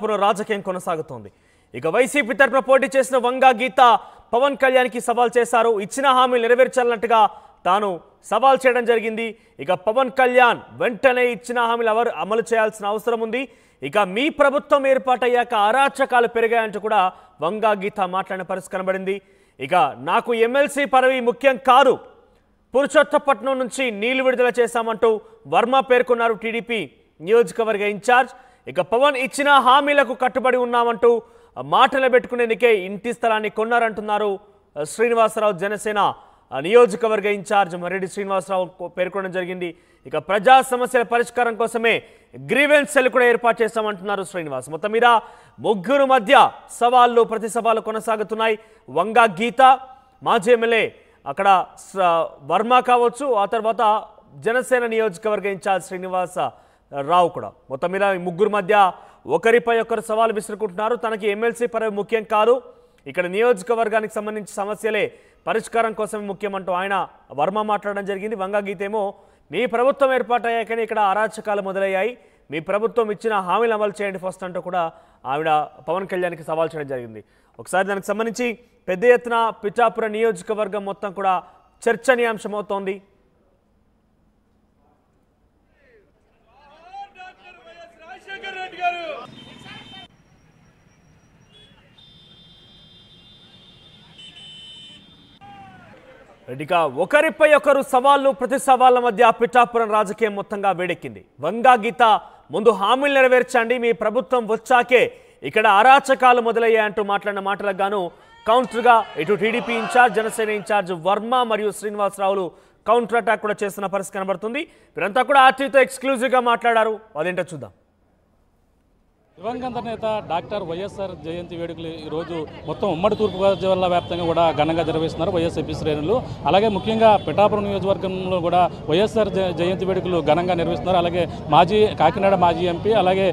పిఠాపురం రాజకీయం కొనసాగుతోంది. ఇక వైసీపీ తరపున పోటీ చేసిన వంగా గీత పవన్ కళ్యాణ్కి సవాల్ చేశారు. ఇచ్చిన హామీలు నెరవేర్చాలన్నట్టుగా తాను సవాల్ చేయడం జరిగింది. ఇక పవన్ కళ్యాణ్ వెంటనే ఇచ్చిన హామీలు అమలు చేయాల్సిన అవసరం ఉంది. ఇక మీ ప్రభుత్వం ఏర్పాటయ్యాక అరాచకాలు పెరిగాయంటూ కూడా వంగా గీత మాట్లాడిన పరిస్థితి కనబడింది. ఇక నాకు ఎమ్మెల్సీ పదవి ముఖ్యం కాదు, పురుషోత్తపట్నం నుంచి నీళ్లు విడుదల చేశామంటూ వర్మ పేర్కొన్నారు టీడీపీ నియోజకవర్గ ఇన్ఛార్జ్. ఇక పవన్ ఇచ్చిన హామీలకు కట్టుబడి ఉన్నామంటూ మాటలు పెట్టుకునేందుకే ఇంటి స్థలాన్ని కొన్నారంటున్నారు శ్రీనివాసరావు జనసేన నియోజకవర్గ ఇన్ఛార్జ్ మర్రెడ్డి శ్రీనివాసరావు పేర్కొనడం జరిగింది. ఇక ప్రజా సమస్యల పరిష్కారం కోసమే గ్రీవెన్స్ సెల్ కూడా ఏర్పాటు చేస్తామంటున్నారు శ్రీనివాస్. మొత్తం మీద ముగ్గురు మధ్య సవాళ్ళు ప్రతి సవాళ్ళు కొనసాగుతున్నాయి. వంగా గీత, మాజీ ఎమ్మెల్యే అక్కడ వర్మ కావచ్చు, ఆ తర్వాత జనసేన నియోజకవర్గ ఇన్ఛార్జ్ శ్రీనివాస రావు కూడా. మొత్తం మీద ముగ్గురు మధ్య ఒకరిపై ఒకరు సవాలు విసురుకుంటున్నారు. తనకి ఎమ్మెల్సీ పదవి ముఖ్యం కాదు, ఇక్కడ నియోజకవర్గానికి సంబంధించిన సమస్యలే పరిష్కారం కోసమే ముఖ్యమంటూ ఆయన వర్మ మాట్లాడడం జరిగింది. వంగా గీత ఏమో మీ ప్రభుత్వం ఏర్పాటయ్యాకనే ఇక్కడ అరాచకాలు మొదలయ్యాయి, మీ ప్రభుత్వం ఇచ్చిన హామీలు అమలు చేయండి ఫస్ట్ అంటూ కూడా ఆవిడ పవన్ కళ్యాణ్కి సవాల్ చేయడం జరిగింది. ఒకసారి దానికి సంబంధించి పెద్ద ఎత్తున పిఠాపురం నియోజకవర్గం మొత్తం కూడా చర్చనీయాంశమవుతోంది. ఇక ఒకరిపై ఒకరు సవాళ్లు ప్రతి సవాళ్ల మధ్య పిఠాపురం రాజకీయం మొత్తంగా వేడెక్కింది. వంగా గీత ముందు హామీలు నెరవేర్చండి, మీ ప్రభుత్వం వచ్చాకే ఇక్కడ అరాచకాలు మొదలయ్యాయంటూ మాట్లాడిన మాటలకు గాను కౌంటర్గా ఇటు టీడీపీ ఇన్ఛార్జ్, జనసేన ఇన్ఛార్జ్ వర్మ మరియు శ్రీనివాసరావులు కౌంటర్ అటాక్ కూడా చేస్తున్న పరిస్థితి కనబడుతుంది. వీరంతా కూడా ఆర్టీతో ఎక్స్క్లూజివ్గా మాట్లాడారు, అదేంటో చూద్దాం. దివంగత నేత డాక్టర్ వైఎస్ఆర్ జయంతి వేడుకలు ఈరోజు మొత్తం ఉమ్మడి తూర్పుగోదావరి జిల్లా వ్యాప్తంగా కూడా ఘనంగా నిర్వహిస్తున్నారు వైఎస్ఆర్పీ శ్రేణులు. అలాగే ముఖ్యంగా పిఠాపురం నియోజకవర్గంలో కూడా వైఎస్ఆర్ జయంతి వేడుకలు ఘనంగా నిర్వహిస్తున్నారు. అలాగే కాకినాడ మాజీ ఎంపీ, అలాగే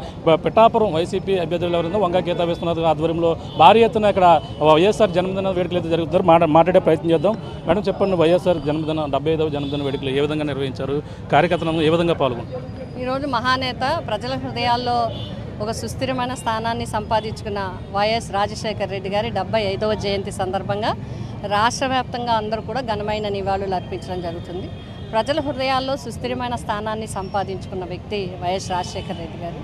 పిఠాపురం వైసీపీ అభ్యర్థులు ఎవరైనా వంగా గీత వేస్తున్నారు ఆధ్వర్యంలో భారీ ఎత్తున ఇక్కడ వైఎస్ఆర్ జన్మదిన వేడుకలు అయితే జరుగుతారు. మాట్లాడే ప్రయత్నం చేద్దాం. మేడం చెప్పండి, వైఎస్ఆర్ 75వ జన్మదిన వేడుకలు ఏ విధంగా నిర్వహించారు, కార్యకర్తలను ఏ విధంగా పాల్గొన్నారు? ఈరోజు మహానేత ప్రజల హృదయాల్లో ఒక సుస్థిరమైన స్థానాన్ని సంపాదించుకున్న వైఎస్ రాజశేఖర రెడ్డి గారి 75వ జయంతి సందర్భంగా రాష్ట్ర వ్యాప్తంగా అందరూ కూడా ఘనమైన నివాళులు అర్పించడం జరుగుతుంది. ప్రజల హృదయాల్లో సుస్థిరమైన స్థానాన్ని సంపాదించుకున్న వ్యక్తి వైఎస్ రాజశేఖర రెడ్డి గారు.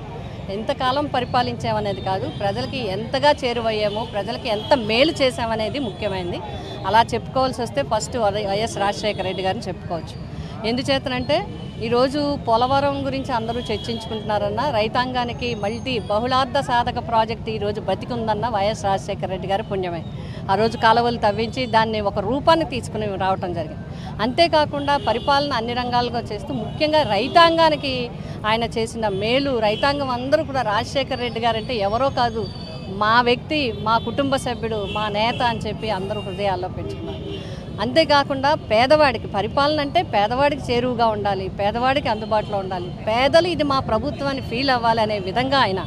ఎంతకాలం పరిపాలించామనేది కాదు, ప్రజలకి ఎంతగా చేరువయ్యామో, ప్రజలకి ఎంత మేలు చేశామనేది ముఖ్యమైనది. అలా చెప్పుకోవాల్సి వస్తే ఫస్ట్ వైఎస్ రాజశేఖర రెడ్డి గారిని చెప్పుకోవచ్చు. ఎందుచేతనంటే ఈరోజు పోలవరం గురించి అందరూ చర్చించుకుంటున్నారన్న, రైతాంగానికి బహుళార్థ సాధక ప్రాజెక్టు ఈరోజు బతికుందన్న వైఎస్ రాజశేఖర రెడ్డి గారి పుణ్యమే. ఆ రోజు కాలువలు తవ్వించి దాన్ని ఒక రూపాన్ని తీసుకుని రావటం జరిగింది. అంతేకాకుండా పరిపాలన అన్ని రంగాలుగా చేస్తూ ముఖ్యంగా రైతాంగానికి ఆయన చేసిన మేలు, రైతాంగం అందరూ కూడా రాజశేఖర రెడ్డి గారంటే ఎవరో కాదు, మా వ్యక్తి, మా కుటుంబ సభ్యుడు, మా నేత అని చెప్పి అందరూ హృదయాల్లో పెంచుకున్నారు. అంతేకాకుండా పేదవాడికి పరిపాలన అంటే పేదవాడికి చేరువుగా ఉండాలి, పేదవాడికి అందుబాటులో ఉండాలి, పేదలు ఇది మా ప్రభుత్వం అని ఫీల్ అవ్వాలి అనే విధంగా ఆయన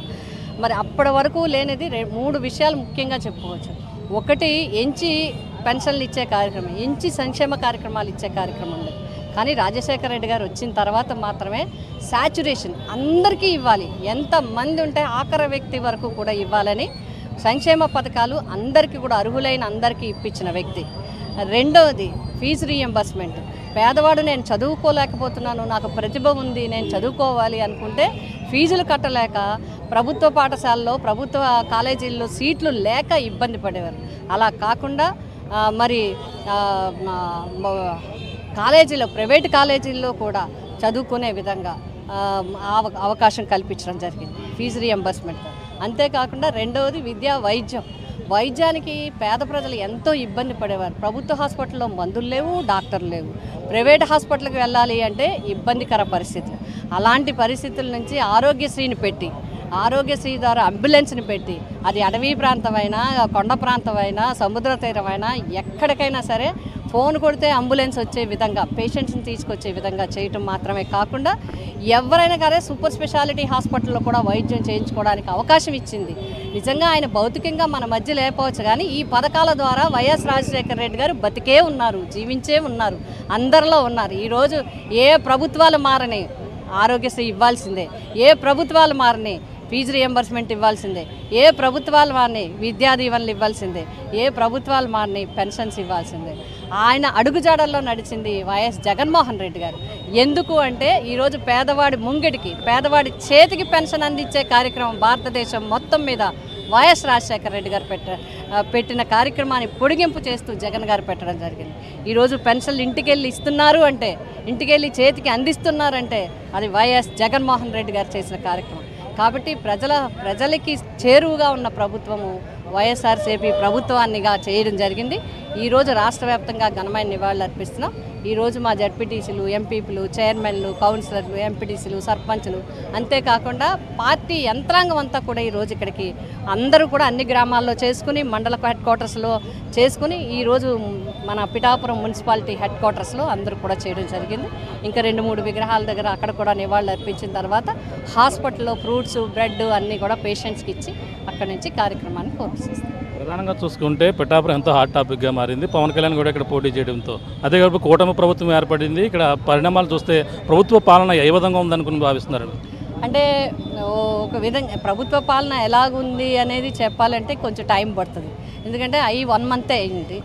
మరి అప్పటి వరకు లేనిది 3 విషయాలు ముఖ్యంగా చెప్పుకోవచ్చు. ఒకటి, ఎంచి పెన్షన్లు ఇచ్చే కార్యక్రమం, ఎంచి సంక్షేమ కార్యక్రమాలు ఇచ్చే కార్యక్రమం ఉండేది. కానీ రాజశేఖర రెడ్డి గారు వచ్చిన తర్వాత మాత్రమే సాచ్యురేషన్ అందరికీ ఇవ్వాలి, ఎంతమంది ఉంటే ఆఖరి వ్యక్తి వరకు కూడా ఇవ్వాలని సంక్షేమ పథకాలు అందరికీ కూడా అర్హులైన అందరికీ ఇప్పించిన వ్యక్తి. రెండవది ఫీజు రీఎంబర్స్మెంట్. పేదవాడు నేను చదువుకోలేకపోతున్నాను, నాకు ప్రతిభ ఉంది, నేను చదువుకోవాలి అనుకుంటే ఫీజులు కట్టలేక ప్రభుత్వ పాఠశాలలో, ప్రభుత్వ కాలేజీల్లో సీట్లు లేక ఇబ్బంది పడేవారు. అలా కాకుండా మరి కాలేజీలో, ప్రైవేట్ కాలేజీల్లో కూడా చదువుకునే విధంగా అవకాశం కల్పించడం జరిగింది ఫీజు రీఎంబర్స్మెంట్. అంతేకాకుండా రెండవది విద్య, వైద్యానికి పేద ప్రజలు ఎంతో ఇబ్బంది పడేవారు. ప్రభుత్వ హాస్పిటల్లో మందులు లేవు, డాక్టర్లు లేవు, ప్రైవేట్ హాస్పిటల్కి వెళ్ళాలి అంటే ఇబ్బందికర పరిస్థితులు. అలాంటి పరిస్థితుల నుంచి ఆరోగ్యశ్రీని పెట్టి, ఆరోగ్యశ్రీ ద్వారా అంబులెన్స్ని పెట్టి, అది అడవి ప్రాంతమైనా, కొండ ప్రాంతమైనా, సముద్ర తీరమైనా, ఎక్కడికైనా సరే ఫోన్ కొడితే అంబులెన్స్ వచ్చే విధంగా పేషెంట్స్ని తీసుకొచ్చే విధంగా చేయటం మాత్రమే కాకుండా ఎవరైనా కానీ సూపర్ స్పెషాలిటీ హాస్పిటల్లో కూడా వైద్యం చేయించుకోవడానికి అవకాశం ఇచ్చింది. నిజంగా ఆయన భౌతికంగా మన మధ్య లేకపోవచ్చు, కానీ ఈ పథకాల ద్వారా వైఎస్ రాజశేఖర రెడ్డి గారు బతికే ఉన్నారు, జీవించే ఉన్నారు, అందరిలో ఉన్నారు. ఈరోజు ఏ ప్రభుత్వాలు మారని ఆరోగ్యశ్రీ ఇవ్వాల్సిందే, ఏ ప్రభుత్వాలు మారని ఫీజు రియంబర్స్మెంట్ ఇవ్వాల్సిందే, ఏ ప్రభుత్వాలు వారిని విద్యా దీవెనలు ఇవ్వాల్సిందే, ఏ ప్రభుత్వాలు వారిని పెన్షన్స్ ఇవ్వాల్సిందే. ఆయన అడుగుజాడల్లో నడిచింది వైఎస్ జగన్మోహన్ రెడ్డి గారు. ఎందుకు అంటే ఈరోజు పేదవాడి ముంగిటికి, పేదవాడి చేతికి పెన్షన్ అందించే కార్యక్రమం భారతదేశం మొత్తం మీద వైఎస్ రాజశేఖర రెడ్డి గారు పెట్టిన కార్యక్రమాన్ని పొడిగింపు చేస్తూ జగన్ గారు పెట్టడం జరిగింది. ఈరోజు పెన్షన్లు ఇంటికెళ్ళి ఇస్తున్నారు అంటే, ఇంటికెళ్ళి చేతికి అందిస్తున్నారంటే అది వైఎస్ జగన్మోహన్ రెడ్డి గారు చేసిన కార్యక్రమం. కాబట్టి ప్రజలకి చేరువుగా ఉన్న ప్రభుత్వము వైఎస్ఆర్సీపీ ప్రభుత్వాన్నిగా చేయడం జరిగింది. ఈరోజు రాష్ట్ర వ్యాప్తంగా ఘనమైన నివాళులు అర్పిస్తున్నాం. ఈరోజు మా జడ్పీటీసీలు, ఎంపీపీలు, చైర్మన్లు, కౌన్సిలర్లు, ఎంపీటీసీలు, సర్పంచ్లు, అంతేకాకుండా పార్టీ యంత్రాంగం అంతా కూడా ఈరోజు ఇక్కడికి అందరూ కూడా అన్ని గ్రామాల్లో చేసుకుని, మండల హెడ్ క్వార్టర్స్లో చేసుకుని, ఈరోజు మన పిఠాపురం మున్సిపాలిటీ హెడ్ క్వార్టర్స్లో అందరూ కూడా చేయడం జరిగింది. ఇంకా 2-3 విగ్రహాల దగ్గర అక్కడ కూడా నివాళులు అర్పించిన తర్వాత హాస్పిటల్లో ఫ్రూట్స్, బ్రెడ్ అన్నీ కూడా పేషెంట్స్కి ఇచ్చి అక్కడి నుంచి కార్యక్రమాన్ని కోర్పిస్తాం. ప్రధానంగా చూసుకుంటే పిఠాపురం ఎంతో హాట్ టాపిక్గా మారింది. పవన్ కళ్యాణ్ కూడా ఇక్కడ పోటీ చేయడంతో, అదే కాకుండా కూటమి ప్రభుత్వం ఏర్పడింది. ఇక్కడ పరిణామాలు చూస్తే ప్రభుత్వ పాలన ఏ విధంగా ఉందనుకుని భావిస్తున్నారు? అంటే ఒక విధంగా ప్రభుత్వ పాలన ఎలాగుంది అనేది చెప్పాలంటే కొంచెం టైం పడుతుంది. ఎందుకంటే 1 మంతే అయింది.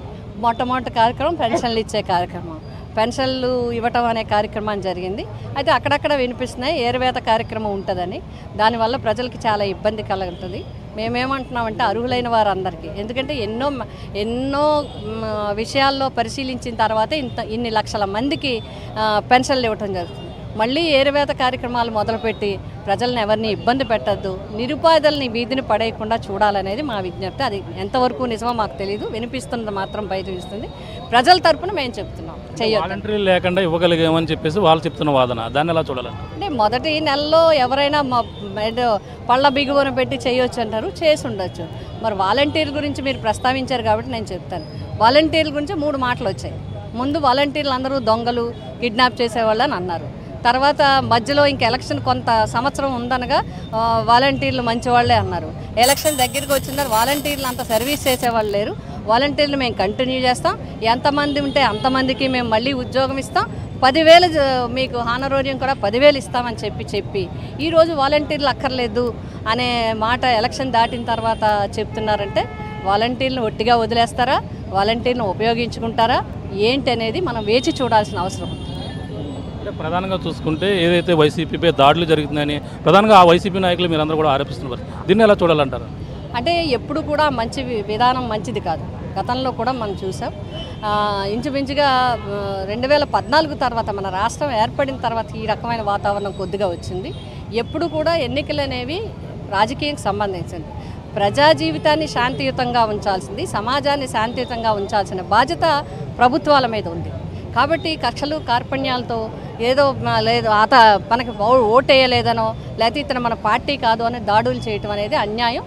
మొట్టమొదటి కార్యక్రమం పెన్షన్లు ఇచ్చే కార్యక్రమం, పెన్షన్లు ఇవ్వటం అనే కార్యక్రమం జరిగింది. అయితే అక్కడక్కడ వినిపిస్తున్నాయి ఏరువేత కార్యక్రమం ఉంటుందని. దానివల్ల ప్రజలకి చాలా ఇబ్బంది కలుగుతుంది. మేమేమంటున్నామంటే అర్హులైన వారందరికీ, ఎందుకంటే ఎన్నో విషయాల్లో పరిశీలించిన తర్వాత ఇన్ని లక్షల మందికి పెన్షన్లు ఇవ్వటం జరుగుతుంది. మళ్ళీ ఏరువేత కార్యక్రమాలు మొదలుపెట్టి ప్రజలను ఎవరిని ఇబ్బంది పెట్టద్దు, నిరుపాధుల్ని వీధిని పడేయకుండా చూడాలనేది మా విజ్ఞప్తి. అది ఎంతవరకు నిజమో మాకు తెలియదు, వినిపిస్తున్నది మాత్రం బయటపిస్తుంది. ప్రజల తరపున మేము చెప్తున్నాం చెయ్యొద్దు లేకుండా ఇవ్వగలిగామని చెప్పేసి వాళ్ళు చెప్తున్న వాదన, దాన్ని ఎలా చూడాలి? అంటే మొదటి నెలలో ఎవరైనా పళ్ళ బిగువన పెట్టి చేయొచ్చు అంటారు, చేసి ఉండొచ్చు. మరి వాలంటీర్ల గురించి మీరు ప్రస్తావించారు కాబట్టి నేను చెప్తాను. వాలంటీర్ల గురించి 3 మాటలు వచ్చాయి. ముందు వాలంటీర్లు అందరూ దొంగలు, కిడ్నాప్ చేసేవాళ్ళని అన్నారు. తర్వాత మధ్యలో ఇంక ఎలక్షన్ కొంత సంవత్సరం ఉందనగా వాలంటీర్లు మంచివాళ్లే అన్నారు. ఎలక్షన్ దగ్గరికి వచ్చిందని వాలంటీర్లు అంత సర్వీస్ చేసేవాళ్ళు లేరు, వాలంటీర్లు మేము కంటిన్యూ చేస్తాం, ఎంతమంది ఉంటే అంతమందికి మేము మళ్ళీ ఉద్యోగం ఇస్తాం, 10,000 మీకు హానరోరియం కూడా 10,000 ఇస్తామని చెప్పి ఈరోజు వాలంటీర్లు అక్కర్లేదు అనే మాట ఎలక్షన్ దాటిన తర్వాత చెప్తున్నారంటే వాలంటీర్లను ఒట్టిగా వదిలేస్తారా, వాలంటీర్లను ఉపయోగించుకుంటారా ఏంటి అనేది మనం వేచి చూడాల్సిన అవసరం ఉంది. ప్రధానంగా చూసుకుంటే ఏదైతే వైసీపీపై దాడులు జరుగుతున్నాయని ప్రధానంగా ఆ వైసీపీ నాయకులు మీరందరూ కూడా ఆరోపిస్తున్నారు, దీన్ని ఎలా చూడాలంటారు? అంటే ఎప్పుడు కూడా మంచి విధానం మంచిది కాదు. గతంలో కూడా మనం చూసాం. ఇంచుమించుగా 2014 తర్వాత మన రాష్ట్రం ఏర్పడిన తర్వాత ఈ రకమైన వాతావరణం కొద్దిగా వచ్చింది. ఎప్పుడు కూడా ఎన్నికలు అనేవి రాజకీయానికి సంబంధించింది. ప్రజా జీవితాన్ని శాంతియుతంగా ఉంచాల్సింది, సమాజాన్ని శాంతియుతంగా ఉంచాల్సిన బాధ్యత ప్రభుత్వాల మీద ఉంది. కాబట్టి కక్షలు కార్పణ్యాలతో ఏదో లేదు మనకి ఓటేయలేదనో లేకపోతే ఇతను మన పార్టీ కాదు అని దాడులు చేయటం అనేది అన్యాయం.